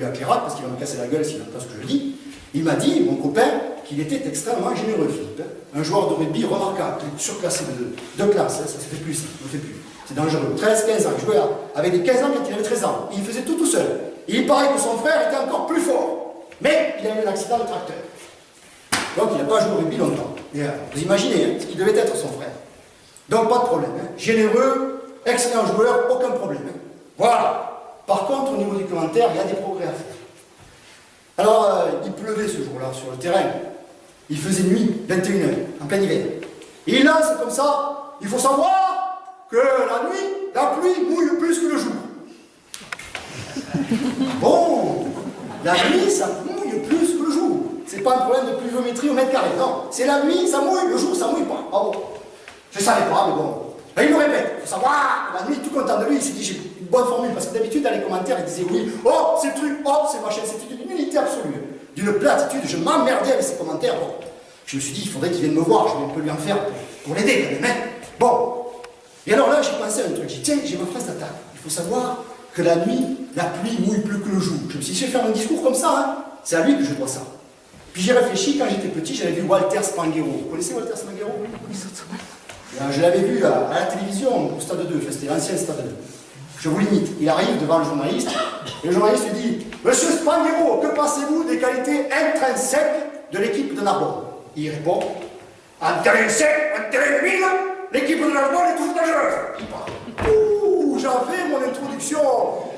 à Clérac, parce qu'il va me casser la gueule s'il n'entend ce que je dis. Il m'a dit, mon copain, qu'il était extrêmement généreux, Philippe. Un joueur de rugby remarquable, surclassé de classe, ça se fait plus, ça ne fait plus. C'est dangereux. 13, 15 ans, il jouait avec des 15 ans quand il avait 13 ans. Il faisait tout seul. Et il paraît que son frère était encore plus fort. Mais il a eu un accident de tracteur. Donc il n'a pas joué au rugby longtemps. Et, vous imaginez ce qu'il devait être son frère. Donc pas de problème. Généreux, excellent joueur, aucun problème. Voilà. Par contre, au niveau du commentaire, il y a des progrès à faire. Alors, il pleuvait ce jour-là sur le terrain. Il faisait nuit, 21h, en plein hiver. Et il lance comme ça, il faut savoir que la nuit, la pluie mouille plus que le jour. Bon, la nuit, ça mouille plus que le jour. C'est pas un problème de pluviométrie au mètre carré, non. C'est la nuit, ça mouille, le jour, ça mouille pas. Ah bon. Je savais pas, mais bon. Là, il le répète, il faut savoir, la nuit, tout content de lui, il s'est dit, j'ai une bonne formule, parce que d'habitude, dans les commentaires, il disait oui, oh, c'est truc, oh, c'est machin, c'était une nullité absolue, d'une platitude, je m'emmerdais avec ses commentaires. Bon, je me suis dit, il faudrait qu'il vienne me voir, je vais un peu lui en faire pour l'aider, quand même, hein. Bon, et alors là, j'ai pensé à un truc, j'ai dit, tiens, j'ai ma phrase d'attaque, il faut savoir que la nuit, la pluie mouille plus que le jour. Je me suis dit, je vais faire un discours comme ça, hein. C'est à lui que je dois ça. Puis j'ai réfléchi, quand j'étais petit, j'avais vu Walter Spanghero. Vous connaissez Walter Spanghero? Je l'avais vu à la télévision, au Stade 2, c'était l'ancien Stade 2. Je vous limite, il arrive devant le journaliste, et le journaliste lui dit « Monsieur Spanghero, que pensez-vous des qualités intrinsèques de l'équipe de Narbonne ?» Il répond « Intrinsèque, intrinsèque, l'équipe de Narbonne est toujours dangereuse !» Il parle. Ouh, j'avais mon introduction.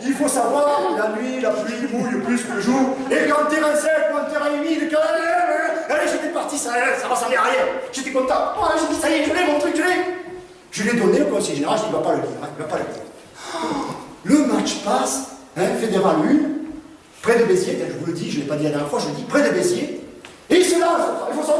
Il faut savoir, la nuit, la pluie mouille plus que le jour, et quand terrain sec ou un terrain humide, allez, j'étais parti, ça ressemblait à rien. J'étais content. Oh, j'ai dit, ça y est, je l'ai, mon truc, je l'ai. Je l'ai donné au conseiller général, je dis, il ne va pas le dire, hein, il ne va pas le dire. Le match passe, hein, Fédéral 1, près de Béziers, je vous le dis, je ne l'ai pas dit la dernière fois, je le dis, près de Béziers, et il se lance, il faut savoir